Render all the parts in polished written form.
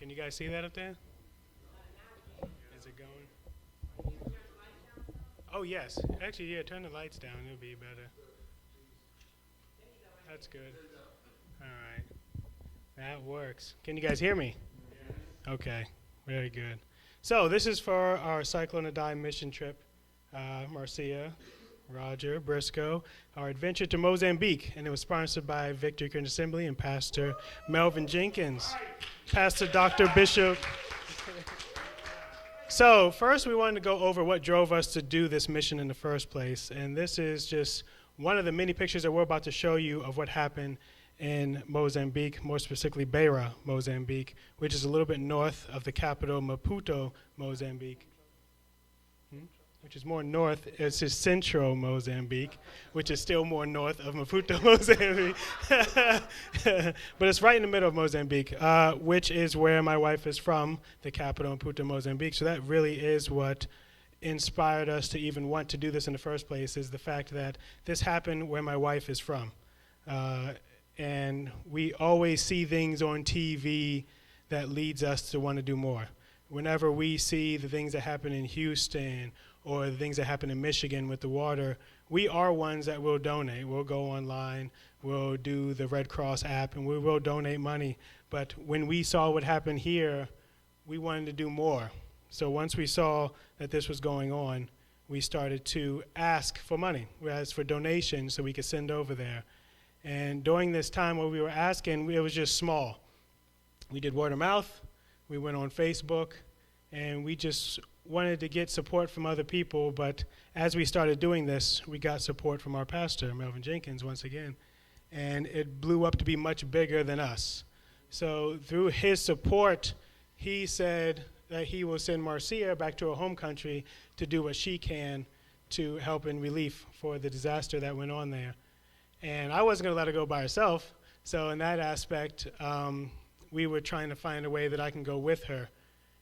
Can you guys see that up there? Is it going? Oh, yes. Actually, yeah, turn the lights down. It'll be better. That's good. All right. That works. Can you guys hear me? Okay. Very good. So this is for our Cyclone Idai mission trip. Marcia, Roger, Briscoe, our adventure to Mozambique, and it was sponsored by Victory Christian Assembly and Pastor Melvin Jenkins, Pastor Dr. Bishop. So first we wanted to go over what drove us to do this mission in the first place, and this is just one of the many pictures that we're about to show you of what happened in Mozambique, more specifically Beira, Mozambique, which is a little bit north of the capital, Maputo, Mozambique. Which is more north. It's just central Mozambique, which is still more north of Maputo, Mozambique. But it's right in the middle of Mozambique, which is where my wife is from, the capital, Maputo, Mozambique. So that really is what inspired us to even want to do this in the first place, is the fact that this happened where my wife is from. And we always see things on TV that leads us to want to do more. Whenever we see the things that happen in Houston or the things that happen in Michigan with the water, we are ones that will donate. We'll go online, we'll do the Red Cross app, and we will donate money. But when we saw what happened here, we wanted to do more. So once we saw that this was going on, we started to ask for money. We asked for donations so we could send over there. And during this time when we were asking, it was just small. We did word of mouth, we went on Facebook, and we just wanted to get support from other people. But as we started doing this, we got support from our pastor, Melvin Jenkins, once again. And it blew up to be much bigger than us. So through his support, he said that he will send Marcia back to her home country to do what she can to help in relief for the disaster that went on there. And I wasn't going to let her go by herself. So in that aspect, we were trying to find a way that I can go with her.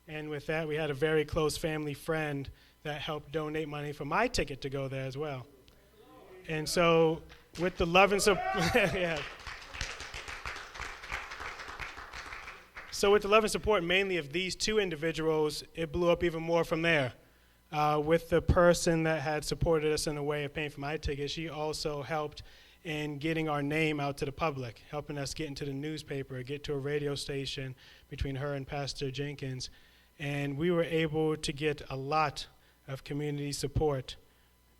And with that, we had a very close family friend that helped donate money for my ticket to go there as well. And so with the love and support, yeah. So with the love and support mainly of these two individuals, it blew up even more from there. With the person that had supported us in a way of paying for my ticket, she also helped in getting our name out to the public, helping us get into the newspaper, get to a radio station between her and Pastor Jenkins. And we were able to get a lot of community support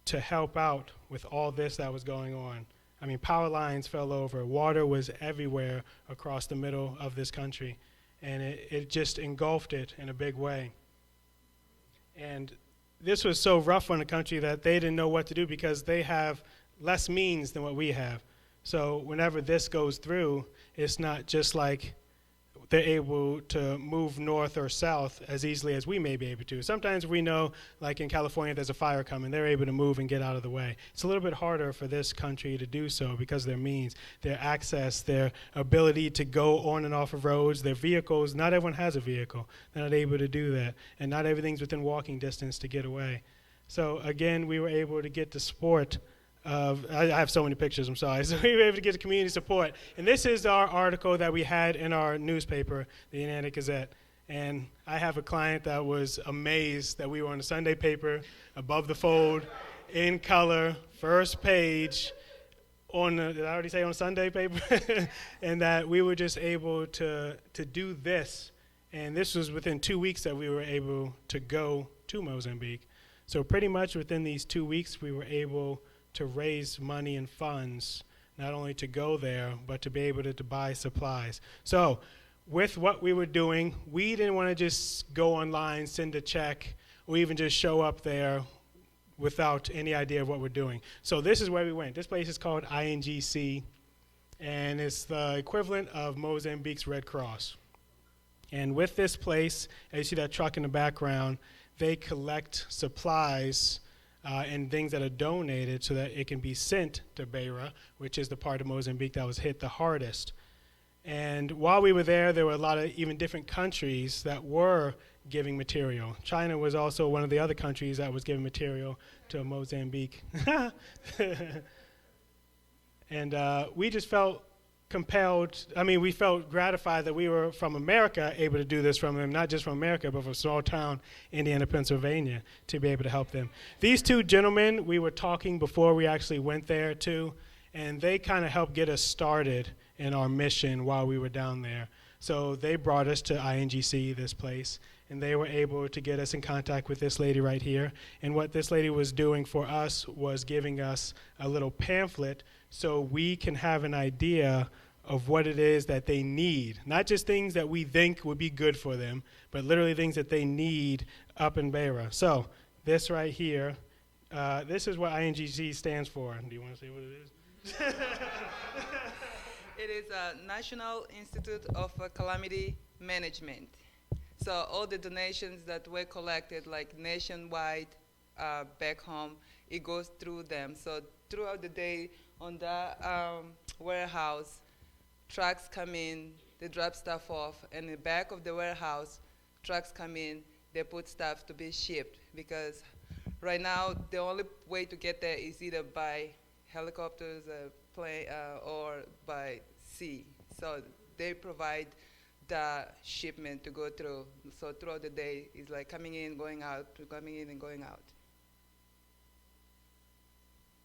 to help out with all this that was going on. I mean, power lines fell over. Water was everywhere across the middle of this country. And it just engulfed it in a big way. And this was so rough on the country that they didn't know what to do because they have less means than what we have. So whenever this goes through, it's not just like they're able to move north or south as easily as we may be able to. Sometimes we know, like in California, there's a fire coming. They're able to move and get out of the way. It's a little bit harder for this country to do so because of their means, their access, their ability to go on and off of roads, their vehicles. Not everyone has a vehicle. They're not able to do that. And not everything's within walking distance to get away. So again, we were able to get the support I have so many pictures, I'm sorry. So we were able to get the community support. And this is our article that we had in our newspaper, the Indiana Gazette. And I have a client that was amazed that we were on the Sunday paper, above the fold, in color, first page, did I already say on Sunday paper? And that we were just able to do this. And this was within 2 weeks that we were able to go to Mozambique. So pretty much within these 2 weeks, we were able to raise money and funds, not only to go there, but to be able to buy supplies. So with what we were doing, we didn't want to just go online, send a check, or even just show up there without any idea of what we're doing. So this is where we went. This place is called INGC, and it's the equivalent of Mozambique's Red Cross. And with this place, as you see that truck in the background, they collect supplies and things that are donated so that it can be sent to Beira, which is the part of Mozambique that was hit the hardest. And while we were there were a lot of even different countries that were giving material. China was also one of the other countries that was giving material to Mozambique. And we just felt we felt gratified that we were from America able to do this from them, not just from America, but from small town Indiana, Pennsylvania, to be able to help them. These two gentlemen, we were talking before we actually went there too, and they kind of helped get us started in our mission while we were down there. So they brought us to INGC, this place, and they were able to get us in contact with this lady right here. And what this lady was doing for us was giving us a little pamphlet so we can have an idea of what it is that they need. Not just things that we think would be good for them, but literally things that they need up in Beira. So this right here, this is what INGC stands for. Do you want to say what it is? It is a National Institute of Calamity Management. So all the donations that were collected, like nationwide, back home, it goes through them. So throughout the day on the warehouse, trucks come in, they drop stuff off, and in the back of the warehouse, trucks come in, they put stuff to be shipped. Because right now, the only way to get there is either by helicopters, plane, or by sea. So they provide the shipment to go through. So throughout the day, it's like coming in, going out, coming in and going out.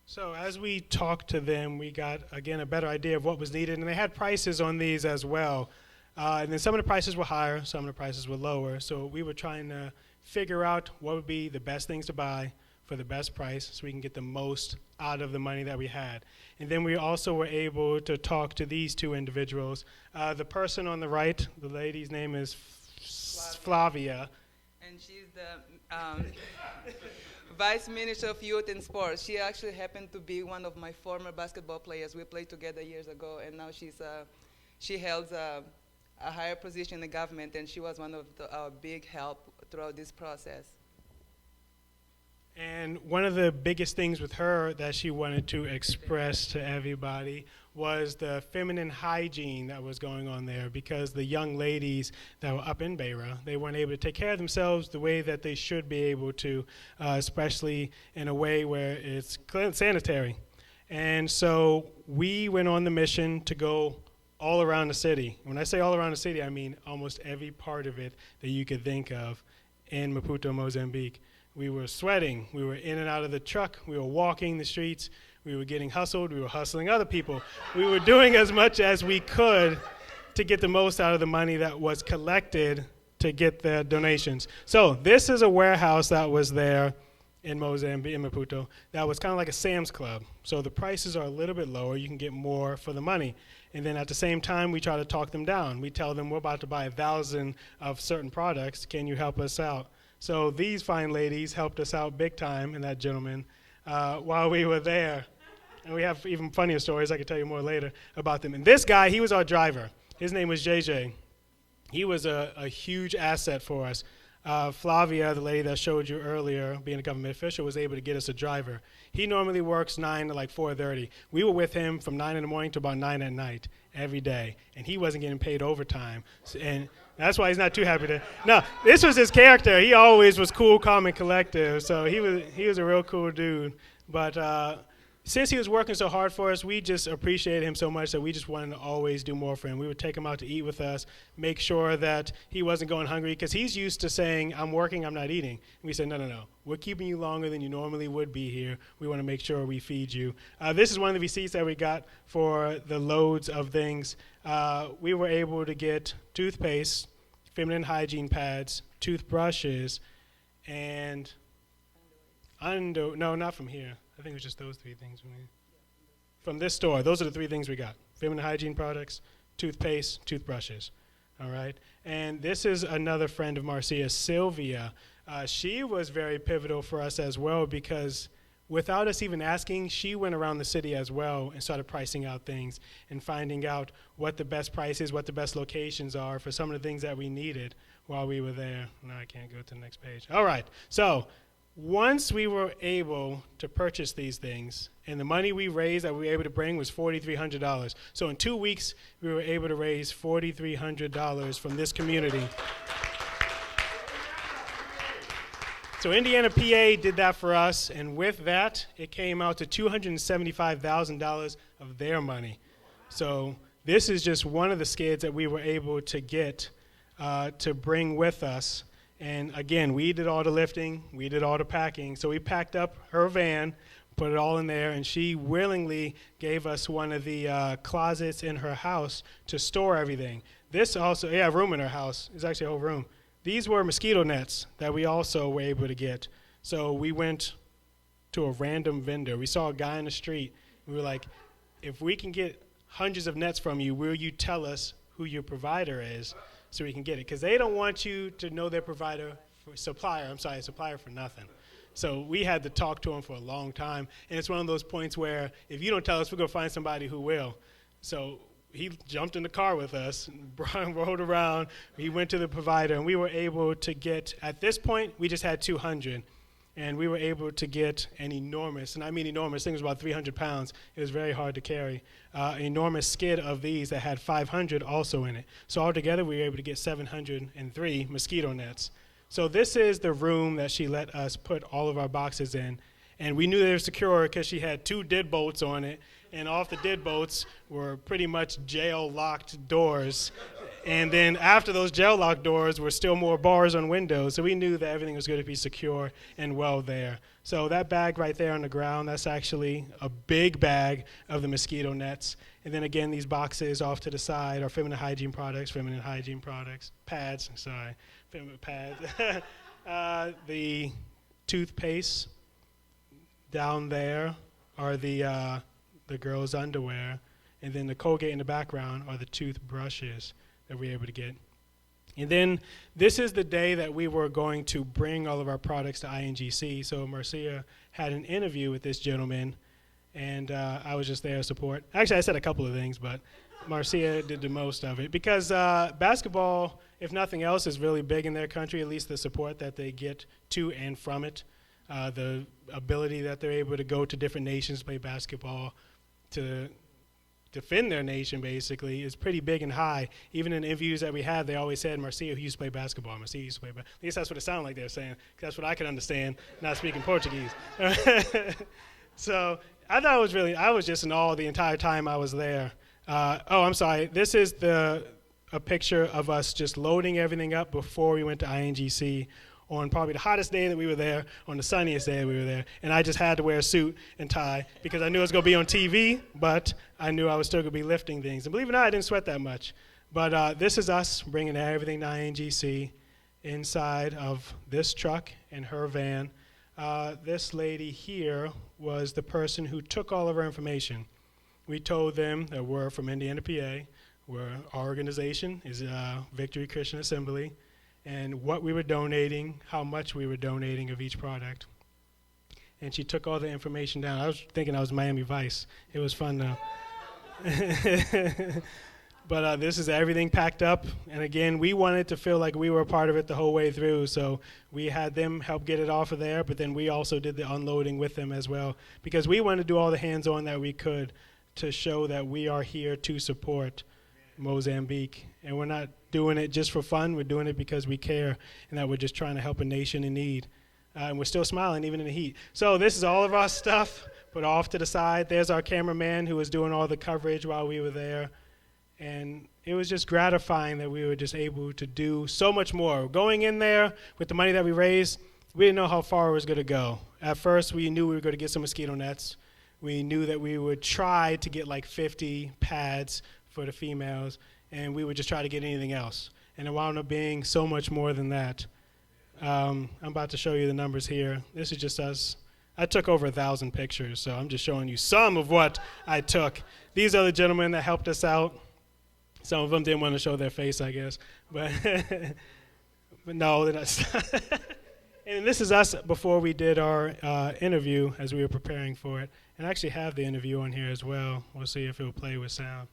So as we talked to them, we got, again, a better idea of what was needed, and they had prices on these as well. And then some of the prices were higher, some of the prices were lower. So we were trying to figure out what would be the best things to buy for the best price so we can get the most out of the money that we had. And then we also were able to talk to these two individuals. The person on the right, the lady's name is Flavia. And she's the Vice Minister of Youth and Sports. She actually happened to be one of my former basketball players. We played together years ago, and now she holds a higher position in the government, and she was one of our big help throughout this process. And one of the biggest things with her that she wanted to express to everybody was the feminine hygiene that was going on there, because the young ladies that were up in Beira, they weren't able to take care of themselves the way that they should be able to, especially in a way where it's sanitary. And so we went on the mission to go all around the city. When I say all around the city, I mean almost every part of it that you could think of in Maputo, Mozambique. We were sweating, we were in and out of the truck, we were walking the streets, we were getting hustled, we were hustling other people. We were doing as much as we could to get the most out of the money that was collected to get the donations. So this is a warehouse that was there in Mozambique, in Maputo, that was kind of like a Sam's Club. So the prices are a little bit lower, you can get more for the money. And then at the same time, we try to talk them down. We tell them we're about to buy 1,000 of certain products, can you help us out? So these fine ladies helped us out big time, and that gentleman, while we were there. And we have even funnier stories, I can tell you more later about them. And this guy, he was our driver. His name was JJ. He was a huge asset for us. Flavia, the lady that showed you earlier, being a government official, was able to get us a driver. He normally works 9 to like 4:30. We were with him from 9 in the morning to about 9 at night every day, and he wasn't getting paid overtime. And that's why he's not too happy to. No, this was his character. He always was cool, calm, and collective. So he was a real cool dude. But since he was working so hard for us, we just appreciated him so much that we just wanted to always do more for him. We would take him out to eat with us, make sure that he wasn't going hungry, because he's used to saying, I'm working, I'm not eating. And we said, no, we're keeping you longer than you normally would be here. We want to make sure we feed you. This is one of the receipts that we got for the loads of things. We were able to get toothpaste, feminine hygiene pads, toothbrushes, and no, not from here. I think it was just those 3 things from this store. Those are the 3 things we got: feminine hygiene products, toothpaste, toothbrushes. All right. And this is another friend of Marcia, Sylvia. She was very pivotal for us as well, because without us even asking, she went around the city as well and started pricing out things and finding out what the best prices, what the best locations are for some of the things that we needed while we were there. No, I can't go to the next page. All right. So once we were able to purchase these things, and the money we raised that we were able to bring was $4,300. So in 2 weeks, we were able to raise $4,300 from this community. So Indiana, PA did that for us, and with that, it came out to $275,000 of their money. So this is just one of the skids that we were able to get to bring with us. And again, we did all the lifting, we did all the packing. So we packed up her van, put it all in there, and she willingly gave us one of the closets in her house to store everything. This also, yeah, room in her house. It's actually a whole room. These were mosquito nets that we also were able to get. So we went to a random vendor. We saw a guy in the street. We were like, if we can get hundreds of nets from you, will you tell us who your provider is so we can get it? Because they don't want you to know their supplier for nothing. So we had to talk to him for a long time. And it's one of those points where if you don't tell us, we're going to find somebody who will. So he jumped in the car with us, Brian rode around, he went to the provider, and we were able to get, at this point, we just had 200. And we were able to get an enormous, and I mean enormous, thing was about 300 pounds. It was very hard to carry. An enormous skid of these that had 500 also in it. So altogether, we were able to get 703 mosquito nets. So this is the room that she let us put all of our boxes in. And we knew they were secure because she had 2 deadbolts on it. And off the deadbolts were pretty much jail-locked doors. And then after those jail-locked doors were still more bars on windows. So we knew that everything was going to be secure and well there. So that bag right there on the ground, that's actually a big bag of the mosquito nets. And then again, these boxes off to the side are feminine hygiene products, pads, feminine pads. The toothpaste down there are the girls' underwear. And then the Colgate in the background are the toothbrushes that we were able to get. And then this is the day that we were going to bring all of our products to INGC. So Marcia had an interview with this gentleman, and I was just there to support. Actually, I said a couple of things, but Marcia did the most of it. Because basketball, if nothing else, is really big in their country, at least the support that they get to and from it. The ability that they're able to go to different nations, play basketball, to defend their nation, basically, is pretty big and high. Even in interviews that we had, they always said, Marcia, who used to play basketball, Marcia used to play basketball. At least that's what it sounded like they were saying, 'cause that's what I could understand, not speaking Portuguese. So I thought it was really, I was just in awe the entire time I was there. I'm sorry, this is a picture of us just loading everything up before we went to INGC on probably the hottest day that we were there, on the sunniest day that we were there. And I just had to wear a suit and tie because I knew I was going to be on TV, but I knew I was still going to be lifting things. And believe it or not, I didn't sweat that much. But this is us bringing everything to INGC inside of this truck and her van. This lady here was the person who took all of our information. We told them that we're from Indiana, PA. Our organization is Victory Christian Assembly, and what we were donating, how much we were donating of each product. And she took all the information down. I was thinking I was Miami Vice. It was fun though. But this is everything packed up. And again, we wanted to feel like we were a part of it the whole way through. So we had them help get it off of there, but then we also did the unloading with them as well. Because we wanted to do all the hands-on that we could to show that we are here to support Mozambique. And we're not doing it just for fun. We're doing it because we care and that we're just trying to help a nation in need. And we're still smiling even in the heat. So this is all of our stuff put off to the side. There's our cameraman who was doing all the coverage while we were there. And it was just gratifying that we were just able to do so much more. Going in there with the money that we raised, we didn't know how far it was going to go. At first, we knew we were going to get some mosquito nets. We knew that we would try to get like 50 pads for the females, and we would just try to get anything else. And it wound up being so much more than that. I'm about to show you the numbers here. This is just us. I took over 1,000 pictures, so I'm just showing you some of what I took. These are the gentlemen that helped us out. Some of them didn't want to show their face, I guess. But, but no, they're not. And this is us before we did our interview as we were preparing for it. And I actually have the interview on here as well. We'll see if it will play with sound.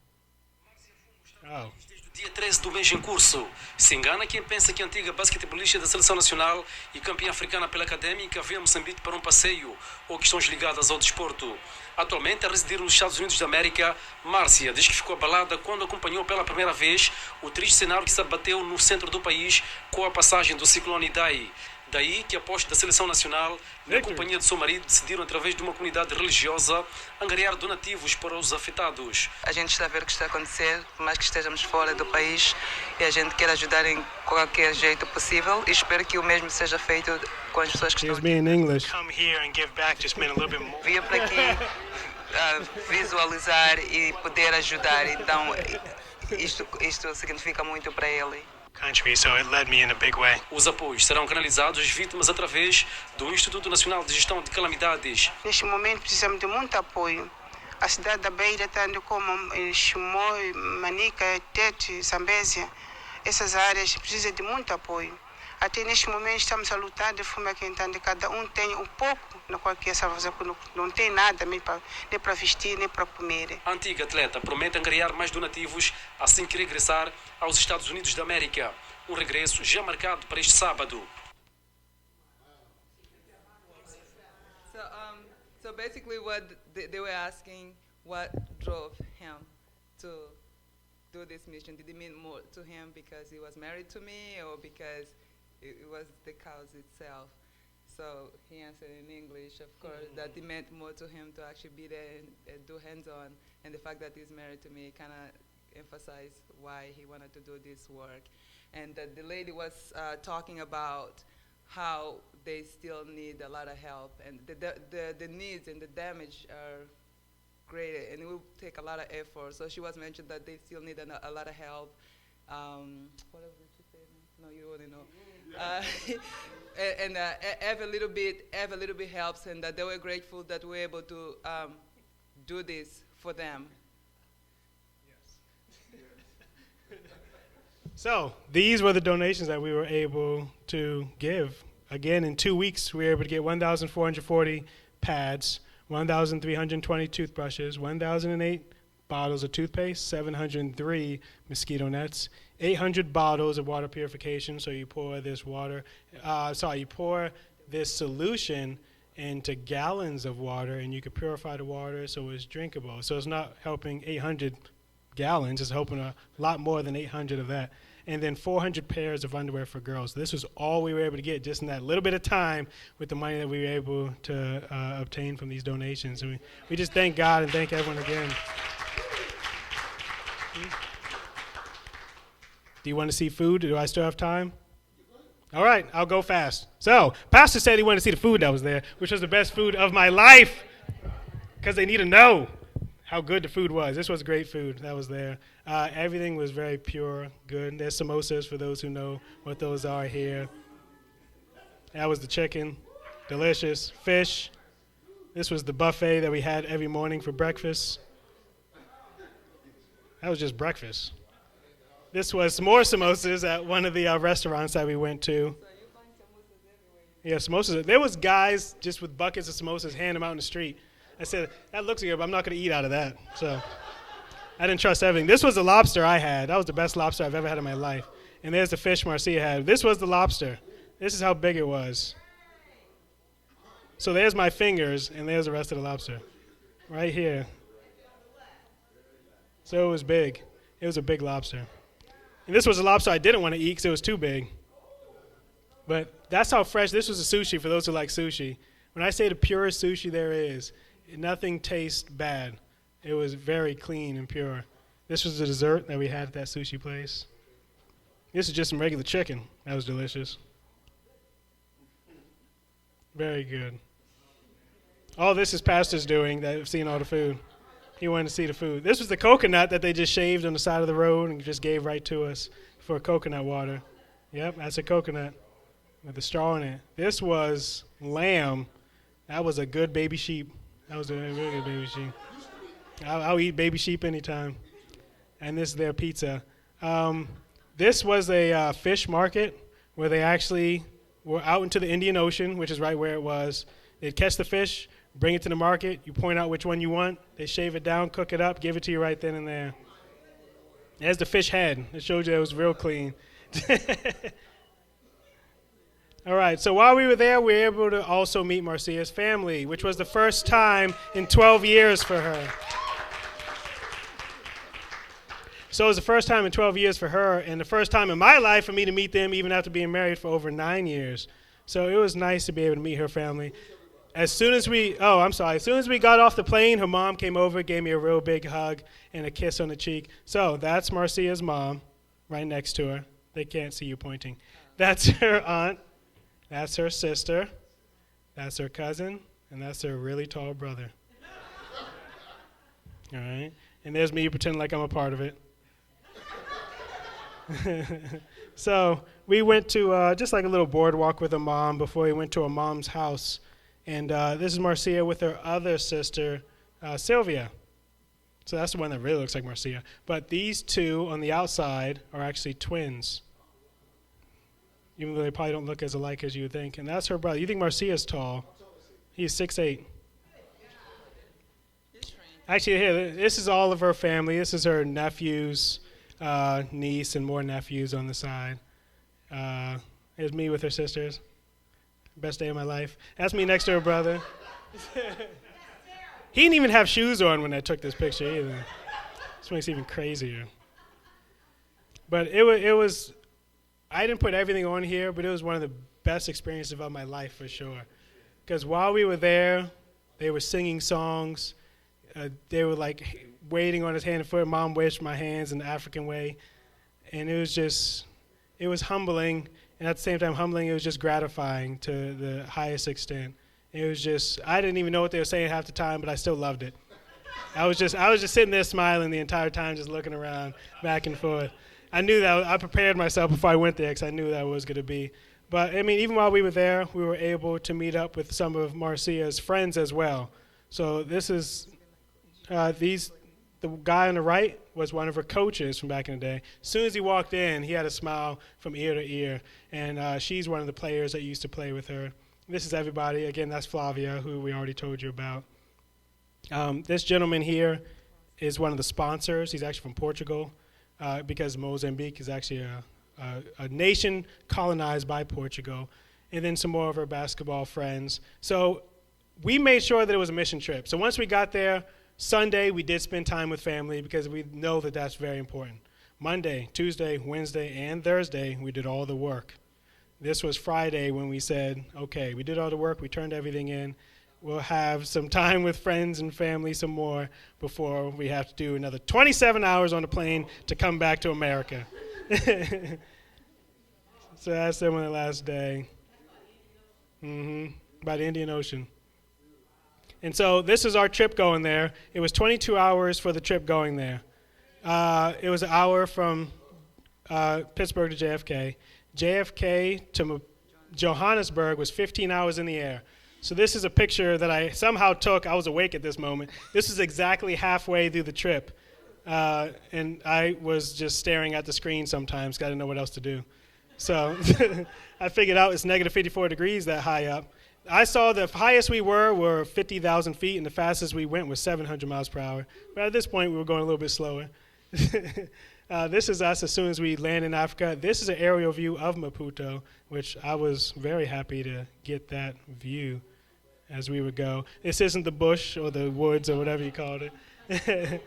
Oh. Dia 13 do mês em curso. Se engana quem pensa que a antiga basquetebolista da Seleção Nacional e campeã africana pela Académica veio a Moçambique para um passeio ou questões ligadas ao desporto. Atualmente, a residir nos Estados Unidos da América, Márcia diz que ficou abalada quando acompanhou pela primeira vez o triste cenário que se abateu no centro do país com a passagem do Cyclone Idai. Daí que, após da seleção nacional, na companhia de seu marido, decidiram, através de uma comunidade religiosa, angariar donativos para os afetados. A gente está a ver o que está a acontecer, por mais que estejamos fora do país, e a gente quer ajudar em qualquer jeito possível, e espero que o mesmo seja feito com as pessoas que estão Here's me in English. Come here and give back just meant a little bit more. vir para aqui visualizar e poder ajudar. Então, isto significa muito para ele. Country, so it led me in a big way. Os apoios serão canalizados às vítimas através do Instituto Nacional de Gestão de Calamidades. Neste momento precisamos de muito apoio. A cidade da Beira, tanto como Chimoio, Manica, Tete, Zambésia, essas áreas precisam de muito apoio. Até neste momento estamos a lutar de forma que entende, cada um tem um pouco na qualquer salvação, não tem nada nem para vestir, nem para comer. A antiga atleta promete angariar mais donativos assim que regressar aos Estados Unidos da América. Um regresso já marcado para este sábado. So basically what they were asking, what drove him to do this mission? Did it mean more to him because he was married to me, or because it was the cause itself? So he answered in English, of course, that it meant more to him to actually be there and do hands-on, and the fact that he's married to me kind of emphasized why he wanted to do this work. And the lady was talking about how they still need a lot of help, and the needs and the damage are great, and it will take a lot of effort. So she was mentioned that they still need a lot of help. What else did she say? No, you wouldn't know. And every little bit helps, and that they were grateful that we were able to do this for them. So these were the donations that we were able to give. Again, in 2 weeks, we were able to get 1,440 pads, 1,320 toothbrushes, 1,008 bottles of toothpaste, 703 mosquito nets, 800 bottles of water purification. So you pour this solution into gallons of water, and you can purify the water so it's drinkable. So it's not helping 800 gallons, it's helping a lot more than 800 of that. And then 400 pairs of underwear for girls. This was all we were able to get just in that little bit of time with the money that we were able to obtain from these donations. And we just thank God and thank everyone again. Do you want to see food? Do I still have time? All right, I'll go fast. So, Pastor said he wanted to see the food that was there, which was the best food of my life, because they need to know how good the food was. This was great food that was there. Everything was very pure, good. There's samosas for those who know what those are here. That was the chicken, delicious. Fish. This was the buffet that we had every morning for breakfast. That was just breakfast. This was more samosas at one of the restaurants that we went to. So you find samosas everywhere. Yeah, samosas. There was guys just with buckets of samosas handing them out in the street. I said, that looks good, but I'm not going to eat out of that. So I didn't trust everything. This was the lobster I had. That was the best lobster I've ever had in my life. And there's the fish Marcia had. This was the lobster. This is how big it was. So there's my fingers, and there's the rest of the lobster. Right here. So it was big. It was a big lobster. And this was a lobster I didn't want to eat because it was too big. But that's how fresh. This was a sushi for those who like sushi. When I say the purest sushi there is, nothing tastes bad. It was very clean and pure. This was the dessert that we had at that sushi place. This is just some regular chicken. That was delicious. Very good. All this is Pastor's doing that I've seen all the food. He wanted to see the food. This was the coconut that they just shaved on the side of the road and just gave right to us for coconut water. Yep, that's a coconut with the straw in it. This was lamb. That was a good baby sheep. That was a really good baby sheep. I'll eat baby sheep anytime. And this is their pizza. This was a fish market where they actually were out into the Indian Ocean, which is right where it was. They'd catch the fish, bring it to the market. You point out which one you want. They shave it down, cook it up, give it to you right then and there. There's the fish head. It showed you it was real clean. All right, so while we were there, we were able to also meet Marcia's family, which was the first time in 12 years for her. So it was the first time in 12 years for her, and the first time in my life for me to meet them, even after being married for over 9 years. So it was nice to be able to meet her family. As soon as we got off the plane, her mom came over, gave me a real big hug and a kiss on the cheek. So that's Marcia's mom, right next to her. They can't see you pointing. That's her aunt. That's her sister. That's her cousin. And that's her really tall brother. All right? And there's me pretending like I'm a part of it. So we went to just like a little boardwalk with her mom before we went to her mom's house. And this is Marcia with her other sister, Sylvia. So that's the one that really looks like Marcia. But these two on the outside are actually twins, even though they probably don't look as alike as you would think. And that's her brother. You think Marcia's tall. He's 6'8". Actually, here, this is all of her family. This is her nephew's niece and more nephews on the side. Here's me with her sisters. Best day of my life. That's me next to her brother. He didn't even have shoes on when I took this picture either. This makes it even crazier. But it was, I didn't put everything on here, but it was one of the best experiences of my life for sure. Because while we were there, they were singing songs. They were like waiting on his hand and foot. Mom wished my hands in the African way. And it was humbling. And at the same time humbling, it was just gratifying to the highest extent. It was just, I didn't even know what they were saying half the time, but I still loved it. I was just sitting there smiling the entire time, just looking around back and forth. I knew that, I prepared myself before I went there because I knew that was going to be. But I mean, even while we were there, we were able to meet up with some of Marcia's friends as well. So this is, the guy on the right was one of her coaches from back in the day. As soon as he walked in, he had a smile from ear to ear. And she's one of the players that used to play with her. This is everybody. Again, that's Flavia, who we already told you about. This gentleman here is one of the sponsors. He's actually from Portugal because Mozambique is actually a nation colonized by Portugal. And then some more of her basketball friends. So we made sure that it was a mission trip. So once we got there, Sunday, we did spend time with family because we know that that's very important. Monday, Tuesday, Wednesday, and Thursday, we did all the work. This was Friday when we said, okay, we did all the work, we turned everything in. We'll have some time with friends and family some more before we have to do another 27 hours on the plane to come back to America. So that's the last day. By the Indian Ocean. And so this is our trip going there. It was 22 hours for the trip going there. It was an hour from Pittsburgh to JFK. JFK to Johannesburg was 15 hours in the air. So this is a picture that I somehow took. I was awake at this moment. This is exactly halfway through the trip. And I was just staring at the screen sometimes. Got to know what else to do. So I figured out it's negative 54 degrees that high up. I saw the highest we were 50,000 feet, and the fastest we went was 700 miles per hour. But at this point, we were going a little bit slower. This is us as soon as we land in Africa. This is an aerial view of Maputo, which I was very happy to get that view as we would go. This isn't the bush or the woods or whatever you called it.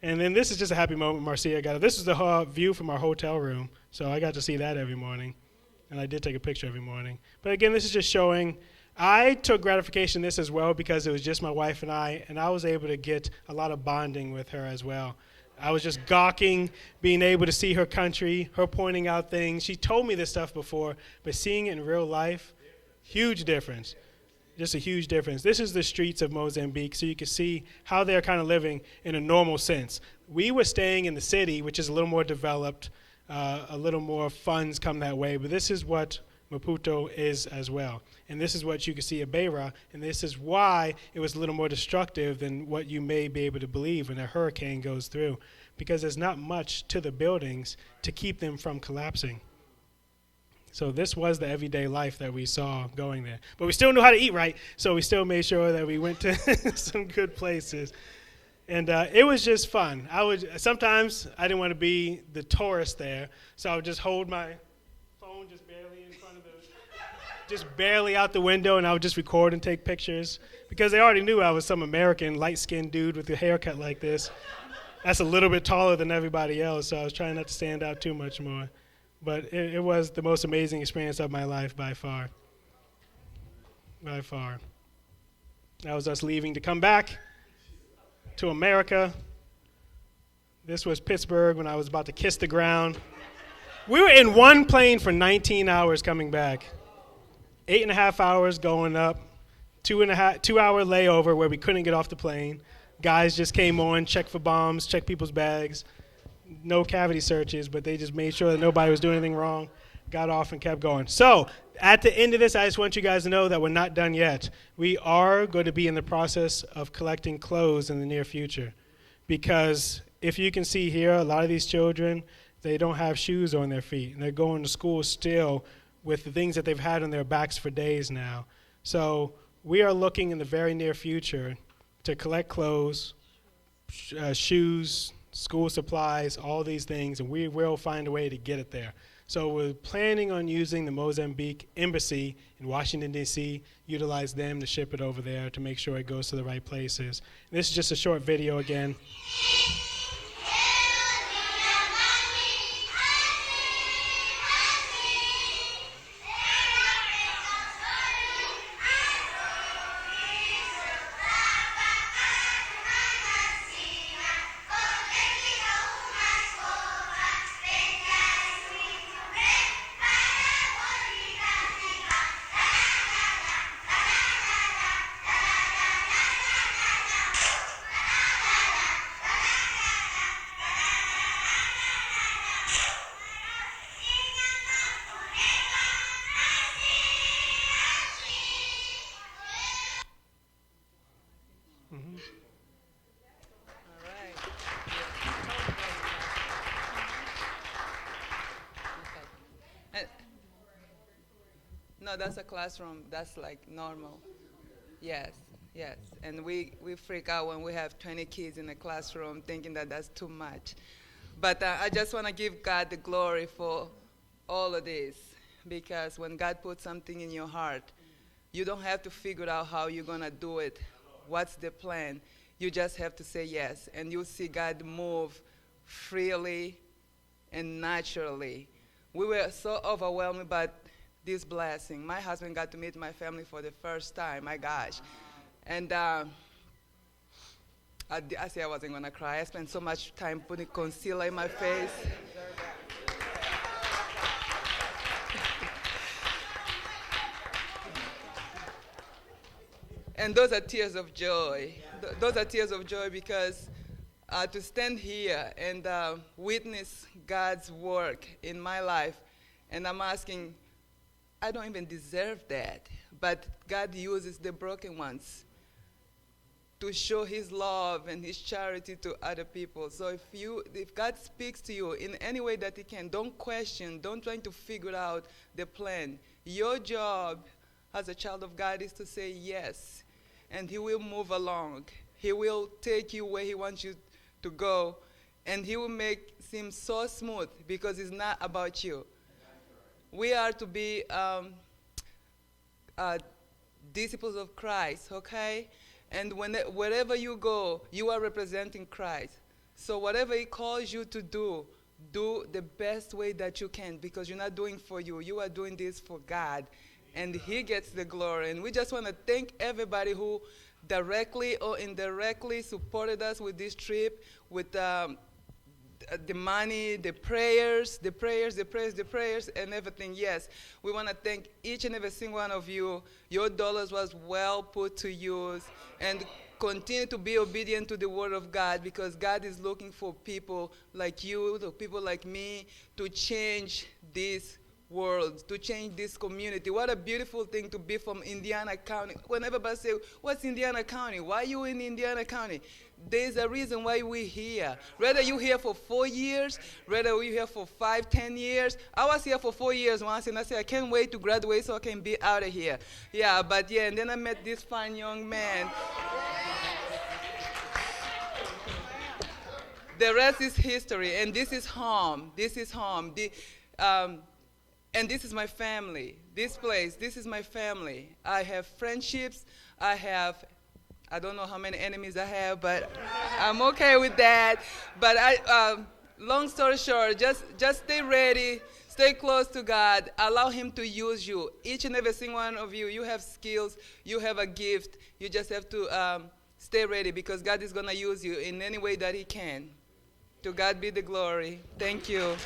And then this is just a happy moment Marcia got. This is the view from our hotel room, so I got to see that every morning. And I did take a picture every morning. But again, this is just showing, I took gratification in this as well because it was just my wife and I was able to get a lot of bonding with her as well. I was just gawking, being able to see her country, her pointing out things. She told me this stuff before, but seeing it in real life, huge difference. Just a huge difference. This is the streets of Mozambique, so you can see how they're kind of living in a normal sense. We were staying in the city, which is a little more developed, a little more funds come that way, but this is what Maputo is as well. And this is what you can see at Beira, and this is why it was a little more destructive than what you may be able to believe when a hurricane goes through, because there's not much to the buildings to keep them from collapsing. So this was the everyday life that we saw going there. But we still knew how to eat right, so we still made sure that we went to some good places. And it was just fun. Sometimes I didn't want to be the tourist there, so I would just hold my phone just barely in front of just barely out the window, and I would just record and take pictures because they already knew I was some American light-skinned dude with a haircut like this. That's a little bit taller than everybody else, so I was trying not to stand out too much more. But it was the most amazing experience of my life by far. By far. That was us leaving to come back to America. This was Pittsburgh when I was about to kiss the ground. We were in one plane for 19 hours coming back. 8.5 hours going up, 2-hour layover where we couldn't get off the plane. Guys just came on, checked for bombs, checked people's bags. No cavity searches, but they just made sure that nobody was doing anything wrong. Got off and kept going. So at the end of this, I just want you guys to know that we're not done yet. We are going to be in the process of collecting clothes in the near future. Because if you can see here, a lot of these children, they don't have shoes on their feet. And they're going to school still with the things that they've had on their backs for days now. So we are looking in the very near future to collect clothes, shoes, school supplies, all these things, and we will find a way to get it there. So we're planning on using the Mozambique Embassy in Washington, D.C., utilize them to ship it over there to make sure it goes to the right places. And this is just a short video again. No, that's a classroom. That's like normal. Yes, yes. And we freak out when we have 20 kids in a classroom thinking that that's too much. But I just want to give God the glory for all of this, because when God puts something in your heart, you don't have to figure out how you're going to do it. What's the plan? You just have to say yes, and you'll see God move freely and naturally. We were so overwhelmed by this blessing. My husband got to meet my family for the first time. My gosh. And I said I wasn't going to cry. I spent so much time putting concealer in my face. And those are tears of joy. Those are tears of joy because to stand here and witness God's work in my life, and I'm asking, I don't even deserve that, but God uses the broken ones to show his love and his charity to other people. So if God speaks to you in any way that he can, don't question, don't try to figure out the plan. Your job as a child of God is to say yes, and he will move along. He will take you where he wants you to go, and he will make it seem so smooth because it's not about you. We are to be disciples of Christ, okay? And wherever you go, you are representing Christ. So whatever he calls you to do the best way that you can, because you're not doing for you. You are doing this for God, and he gets the glory. And we just want to thank everybody who directly or indirectly supported us with this trip, with the money, the prayers, and everything. Yes, we want to thank each and every single one of you. Your dollars was well put to use, and continue to be obedient to the word of God, because God is looking for people like you, the people like me, to change this world, to change this community. What a beautiful thing to be from Indiana County. When everybody say, what's Indiana County? Why are you in Indiana County? There's a reason why we're here. Whether you're here for 4 years, whether you're here for 5, 10 years. I was here for 4 years once, and I said, I can't wait to graduate so I can be out of here. Yeah, but yeah, and then I met this fine young man. The rest is history, and this is home. This is home. And this is my family. This place, this is my family. I have friendships. I don't know how many enemies I have, but I'm okay with that. But long story short, just stay ready Stay close to God. Allow Him to use you. Each and every single one of you, you have skills, you have a gift. You just have to stay ready because God is going to use you in any way that He can. To God be the glory. Thank you.